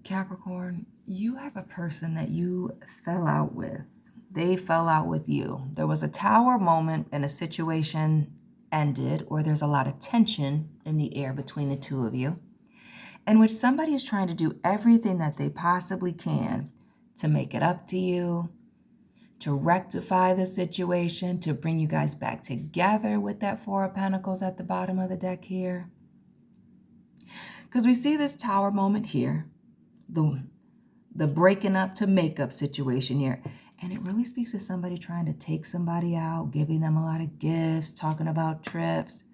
Capricorn, you have a person that you fell out with. They fell out with you. There was a tower moment and a situation ended, or there's a lot of tension in the air between the two of you, in which somebody is trying to do everything that they possibly can to make it up to you, to rectify the situation, to bring you guys back together with that Four of Pentacles at the bottom of the deck here. Because we see this tower moment here, the breaking up to make up situation here. And it really speaks to somebody trying to take somebody out, giving them a lot of gifts, talking about trips.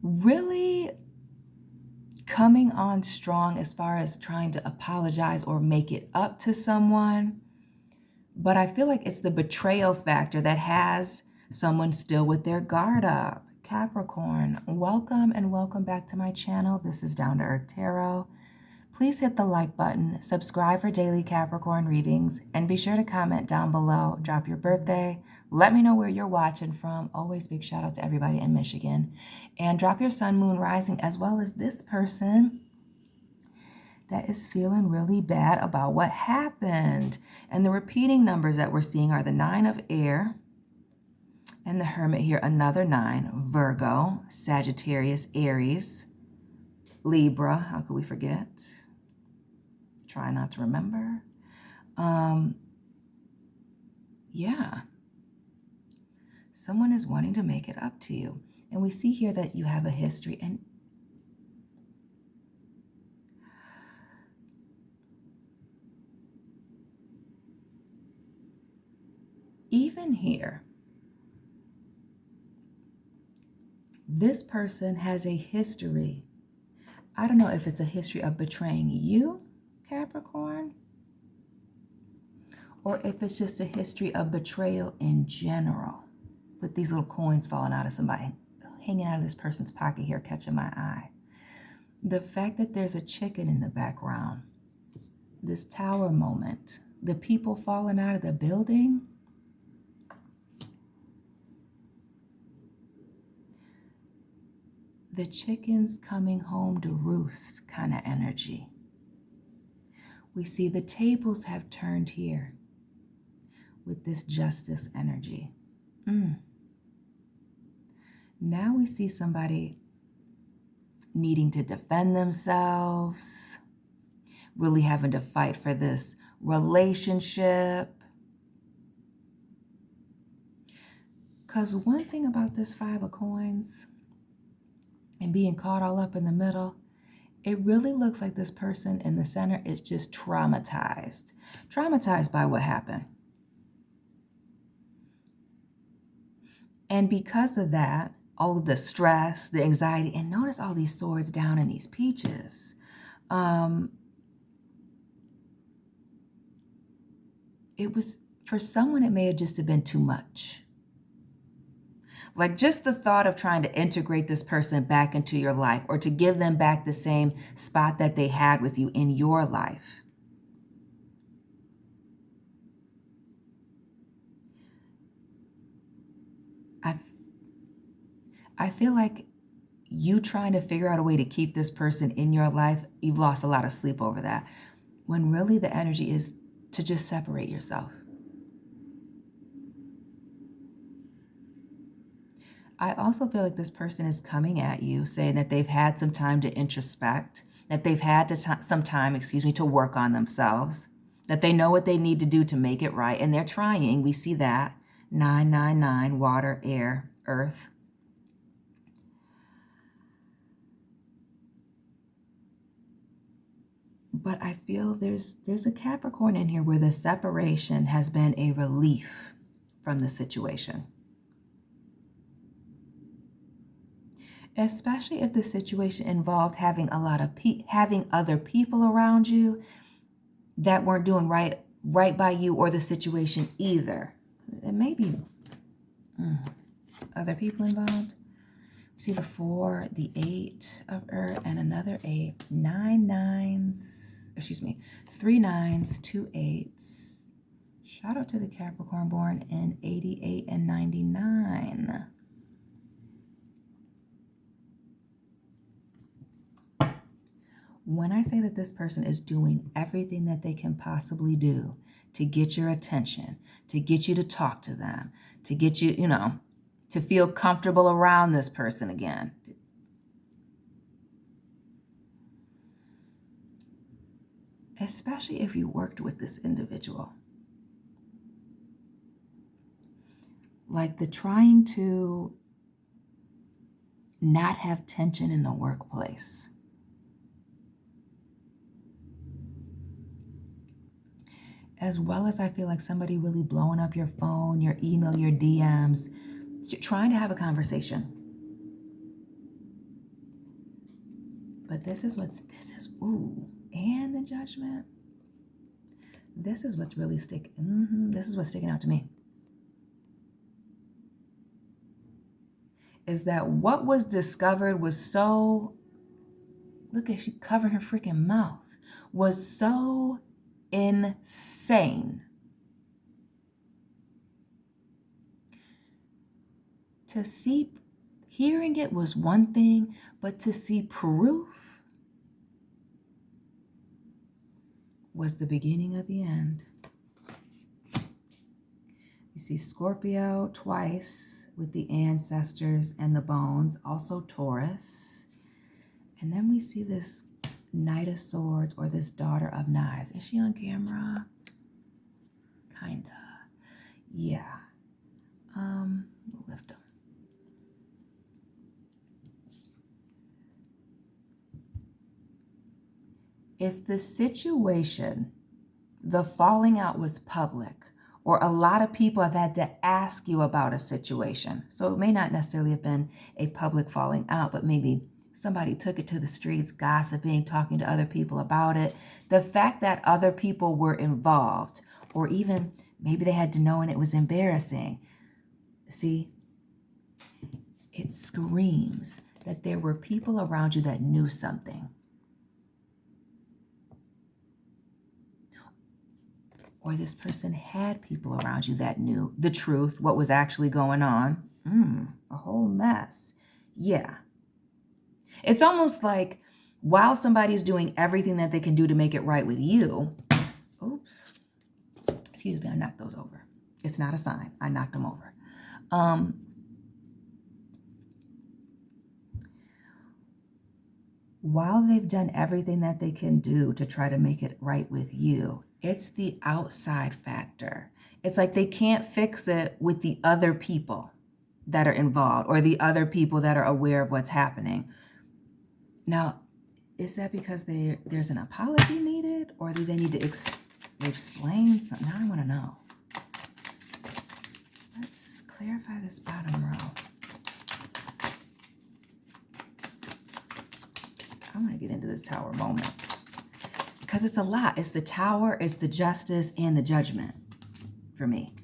Really coming on strong as far as trying to apologize or make it up to someone. But I feel like it's the betrayal factor that has someone still with their guard up. Capricorn, welcome and welcome back to my channel. This is Down to Earth Tarot. Please hit the like button, subscribe for daily Capricorn readings, and be sure to comment down below. Drop your birthday. Let me know where you're watching from. Always big shout out to everybody in Michigan. And drop your sun, moon, rising, as well as this person that is feeling really bad about what happened. And the repeating numbers that we're seeing are the 9 of air and the Hermit here, another 9, Virgo, Sagittarius, Aries, Libra, how could we forget? Try not to remember. Yeah. Someone is wanting to make it up to you. And we see here that you have a history. And even here, this person has a history. I don't know if it's a history of betraying you, Capricorn, or if it's just a history of betrayal in general, with these little coins falling out of somebody, hanging out of this person's pocket here, catching my eye. The fact that there's a chicken in the background, this tower moment, the people falling out of the building, the chickens coming home to roost kind of energy. We see the tables have turned here with this justice energy. Now we see somebody needing to defend themselves, really having to fight for this relationship. Because one thing about this 5 of coins and being caught all up in the middle, it really looks like this person in the center is just traumatized. Traumatized by what happened. And because of that, all of the stress, the anxiety, and notice all these swords down in these peaches. It was, for someone, it may have just been too much. Like just the thought of trying to integrate this person back into your life or to give them back the same spot that they had with you in your life. I feel like you trying to figure out a way to keep this person in your life, you've lost a lot of sleep over that. When really the energy is to just separate yourself. I also feel like this person is coming at you saying that they've had some time to introspect, that they've had some time to work on themselves, that they know what they need to do to make it right, and they're trying. We see that. 999, water, air, earth. But I feel there's a Capricorn in here where the separation has been a relief from the situation. Especially if the situation involved having a lot of having other people around you that weren't doing right by you or the situation either. It may be other people involved. See the 4, the 8 of earth, and another 8, 9 nines. 3 9s, 2 8s. Shout out to the Capricorn born in 88 and 99. When I say that this person is doing everything that they can possibly do to get your attention, to get you to talk to them, to get you, to feel comfortable around this person again. Especially if you worked with this individual. Like the trying to not have tension in the workplace. As well as I feel like somebody really blowing up your phone, your email, your DMs, trying to have a conversation. But and the Judgment. This is what's really sticking. This is what's sticking out to me. Is that what was discovered was so, look at, she covered her freaking mouth, was so insane. To see, hearing it was one thing, but to see proof was the beginning of the end. You see Scorpio twice with the ancestors and the bones, also Taurus. And then we see this Knight of Swords or this Daughter of Knives. Is she on camera? Kinda. Yeah. We'll lift them. If the situation, the falling out was public, or a lot of people have had to ask you about a situation, so it may not necessarily have been a public falling out, but maybe somebody took it to the streets, gossiping, talking to other people about it. The fact that other people were involved, or even maybe they had to know and it was embarrassing. See, it screams that there were people around you that knew something. Or this person had people around you that knew the truth, what was actually going on. A whole mess. Yeah. It's almost like while somebody's doing everything that they can do to make it right with you, oops, excuse me, I knocked those over. It's not a sign. I knocked them over. While they've done everything that they can do to try to make it right with you, it's the outside factor. It's like they can't fix it with the other people that are involved or the other people that are aware of what's happening. Now, is that because there's an apology needed, or do they need to explain something? Now I want to know. Let's clarify this bottom row. I want to get into this Tower moment because it's a lot. It's the Tower, it's the Justice, and the Judgment for me.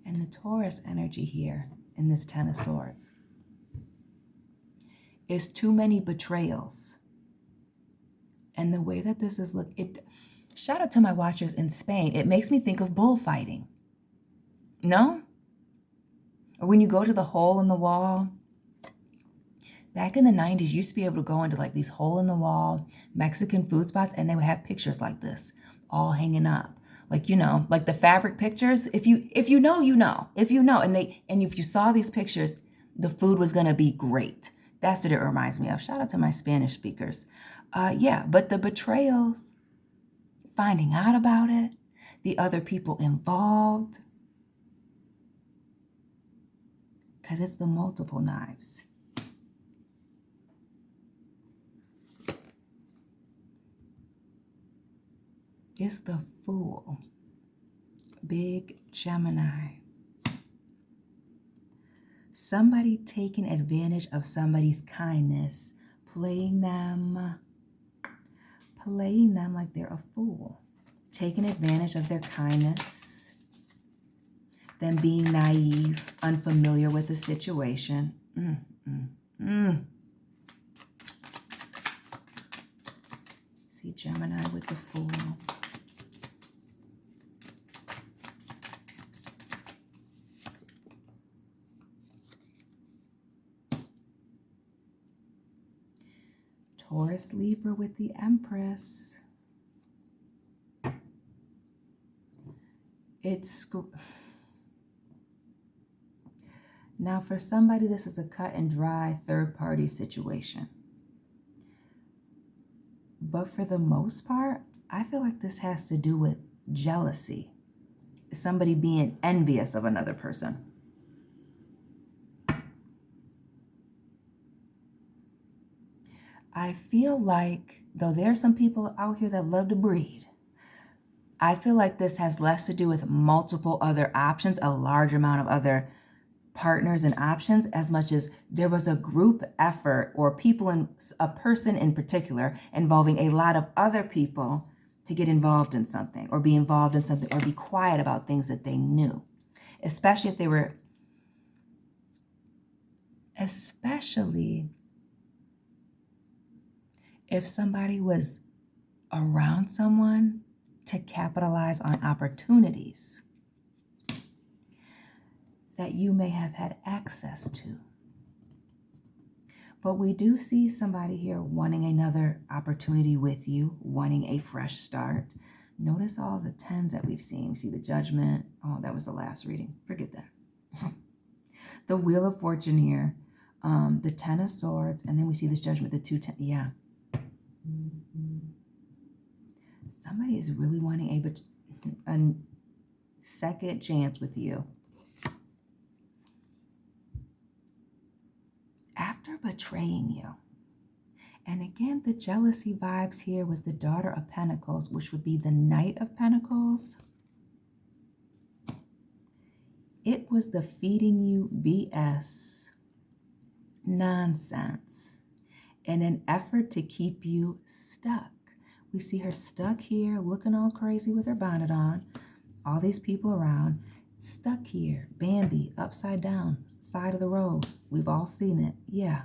And the Taurus energy here in this Ten of Swords is too many betrayals. And the way that this is shout out to my watchers in Spain. It makes me think of bullfighting. No? Or when you go to the hole in the wall. Back in the 90s, you used to be able to go into like these hole-in-the-wall Mexican food spots, and they would have pictures like this, all hanging up. Like, like the fabric pictures. If you know, you know. If you know, and if you saw these pictures, the food was gonna be great. That's what it reminds me of. Shout out to my Spanish speakers. Yeah, but the betrayals, finding out about it, the other people involved, because it's the multiple knives. It's the Fool, big Gemini. Somebody taking advantage of somebody's kindness, playing them like they're a fool, taking advantage of their kindness, them being naive, unfamiliar with the situation. See Gemini with the Fool. Taurus, Libra with the Empress. Now for somebody, this is a cut and dry third-party situation. But for the most part, I feel like this has to do with jealousy. Somebody being envious of another person. I feel like, though there are some people out here that love to breed, I feel like this has less to do with multiple other options, a large amount of other partners and options, as much as there was a group effort or a person in particular involving a lot of other people to get involved in something or be involved in something or be quiet about things that they knew, especially if somebody was around someone to capitalize on opportunities that you may have had access to. But we do see somebody here wanting another opportunity with you, wanting a fresh start. Notice all the 10s that we've seen. See the Judgment. Oh, that was the last reading. Forget that. The Wheel of Fortune here. The 10 of Swords. And then we see this Judgment, the 2 10. Yeah. Somebody is really wanting a second chance with you. After betraying you. And again, the jealousy vibes here with the Daughter of Pentacles, which would be the Knight of Pentacles. It was the feeding you BS nonsense in an effort to keep you stuck. We see her stuck here, looking all crazy with her bonnet on. All these people around. Stuck here, Bambi, upside down, side of the road. We've all seen it, yeah.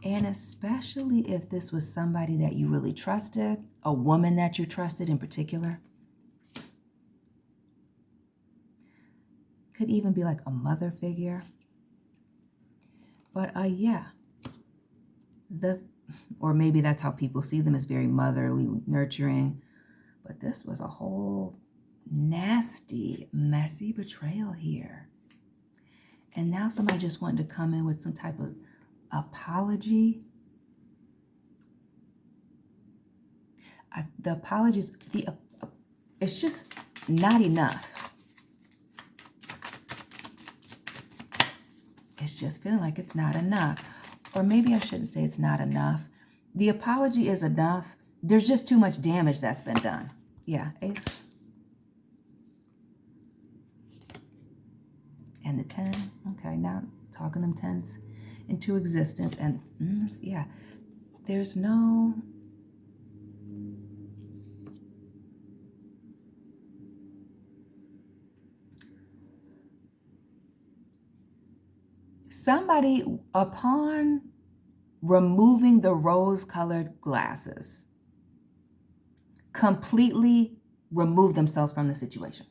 And especially if this was somebody that you really trusted, a woman that you trusted in particular. Could even be like a mother figure. But yeah, or maybe that's how people see them, as very motherly, nurturing. But this was a whole nasty, messy betrayal here. And now somebody just wanted to come in with some type of apology. The apologies, it's just not enough. It's just feeling like it's not enough. Or maybe I shouldn't say it's not enough. The apology is enough. There's just too much damage that's been done. Yeah, Ace. And the 10. Okay, now talking them 10s into existence. And yeah, there's no... Somebody, upon removing the rose-colored glasses, completely remove themselves from the situation.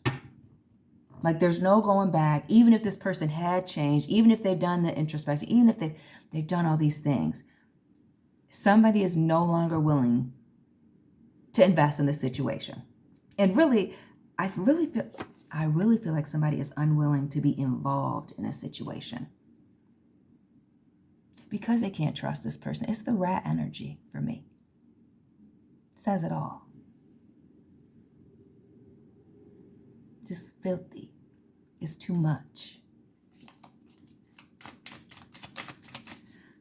Like there's no going back, even if this person had changed, even if they've done the introspection, even if they've done all these things. Somebody is no longer willing to invest in the situation. And really, I really feel like somebody is unwilling to be involved in a situation. Because they can't trust this person. It's the rat energy for me. Says it all. Just filthy. It's too much.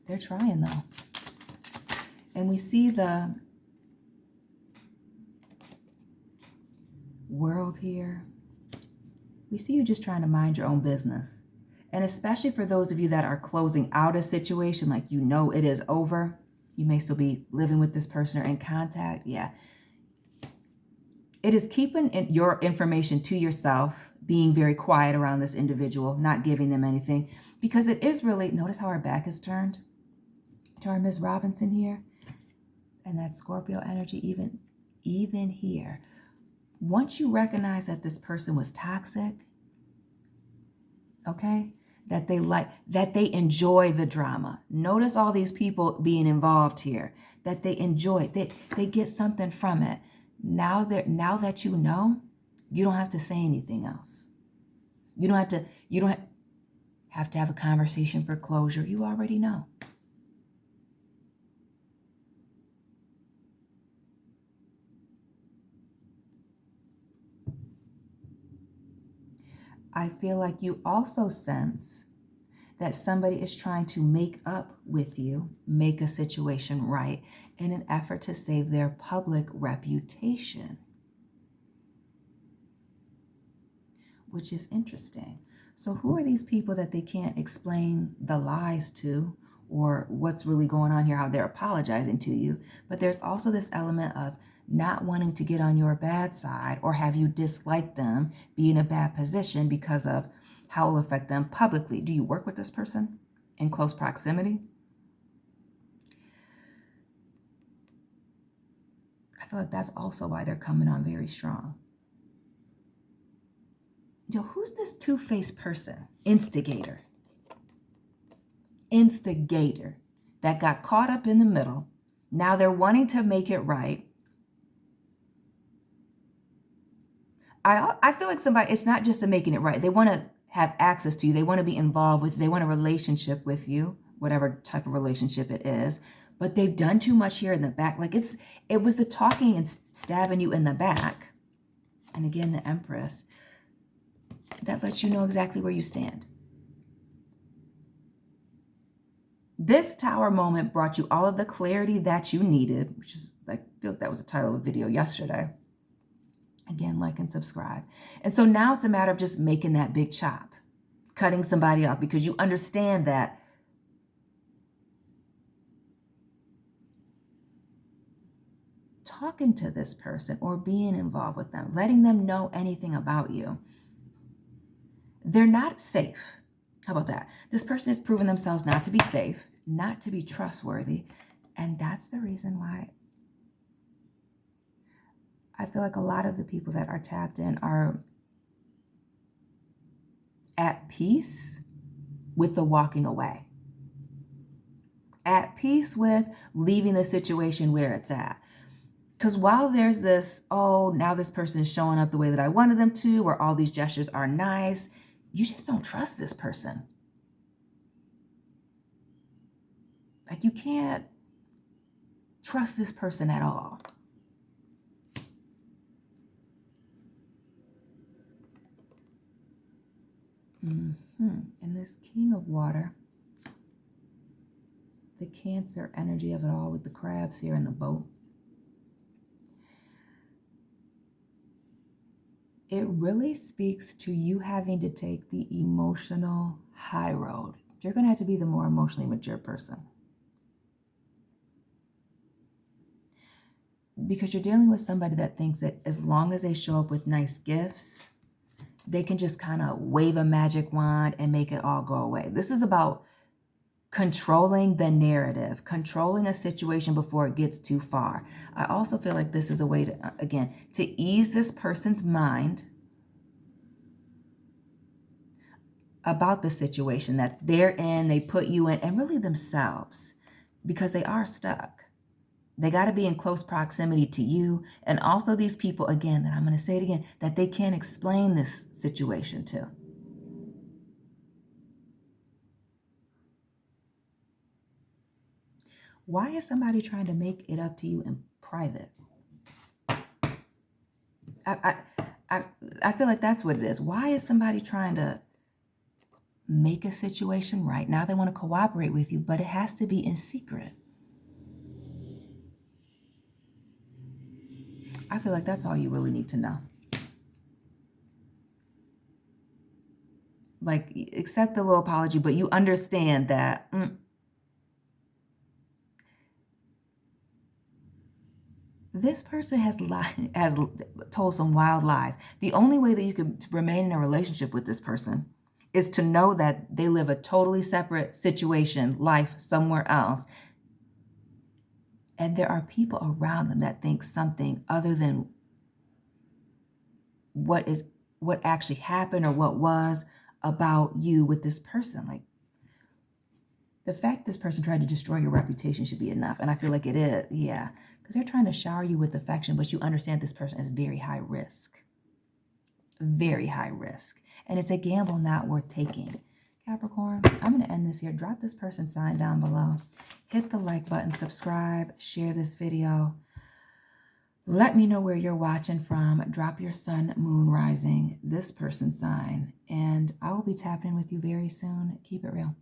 They're trying though. And we see the World here. We see you just trying to mind your own business. And especially for those of you that are closing out a situation, like you know it is over. You may still be living with this person or in contact. Yeah. It is keeping your information to yourself, being very quiet around this individual, not giving them anything. Because it is really, notice how our back is turned to our Miss Robinson here. And that Scorpio energy even here. Once you recognize that this person was toxic, okay, that they like, that they enjoy the drama. Notice all these people being involved here, that they enjoy it. They get something from it. Now that you know, you don't have to say anything else. You don't have to have a conversation for closure. You already know. I feel like you also sense that somebody is trying to make up with you, make a situation right, in an effort to save their public reputation, which is interesting. So who are these people that they can't explain the lies to, or what's really going on here, how they're apologizing to you? But there's also this element of not wanting to get on your bad side or have you dislike them, be in a bad position because of how it will affect them publicly. Do you work with this person in close proximity? I feel like that's also why they're coming on very strong. Yo, who's this two-faced person? Instigator. Instigator that got caught up in the middle. Now they're wanting to make it right. I feel like somebody, it's not just a making it right. They want to have access to you. They want to be involved with you. They want a relationship with you, whatever type of relationship it is. But they've done too much here in the back. Like it was the talking and stabbing you in the back. And again, the Empress. That lets you know exactly where you stand. This Tower moment brought you all of the clarity that you needed, which is like, I feel like that was the title of a video yesterday. Again, like and subscribe. And so now it's a matter of just making that big chop, cutting somebody off, because you understand that talking to this person or being involved with them, letting them know anything about you, they're not safe. How about that? This person has proven themselves not to be safe, not to be trustworthy. And that's the reason why I feel like a lot of the people that are tapped in are at peace with the walking away, at peace with leaving the situation where it's at. Because while there's this, oh, now this person is showing up the way that I wanted them to, where all these gestures are nice, you just don't trust this person. Like, you can't trust this person at all. And this King of Water, the Cancer energy of it all with the crabs here in the boat. It really speaks to you having to take the emotional high road. You're going to have to be the more emotionally mature person. Because you're dealing with somebody that thinks that as long as they show up with nice gifts, they can just kind of wave a magic wand and make it all go away. This is about controlling the narrative, controlling a situation before it gets too far. I also feel like this is a way to, again, to ease this person's mind about the situation that they're in, they put you in, and really themselves, because they are stuck. They got to be in close proximity to you. And also these people, again, that I'm going to say it again, that they can't explain this situation to. Why is somebody trying to make it up to you in private? I feel like that's what it is. Why is somebody trying to make a situation right? Now they want to cooperate with you, but it has to be in secret. I feel like that's all you really need to know. Like, accept the little apology, but you understand that this person has told some wild lies. The only way that you can remain in a relationship with this person is to know that they live a totally separate situation, life somewhere else. And there are people around them that think something other than what actually happened or what was about you with this person. Like, the fact this person tried to destroy your reputation should be enough. And I feel like it is. Yeah. Because they're trying to shower you with affection, but you understand this person is very high risk. Very high risk. And it's a gamble not worth taking. Capricorn, I'm going to end this here. Drop this person sign down below. Hit the like button, subscribe, share this video. Let me know where you're watching from. Drop your sun, moon, rising, this person's sign. And I will be tapping in with you very soon. Keep it real.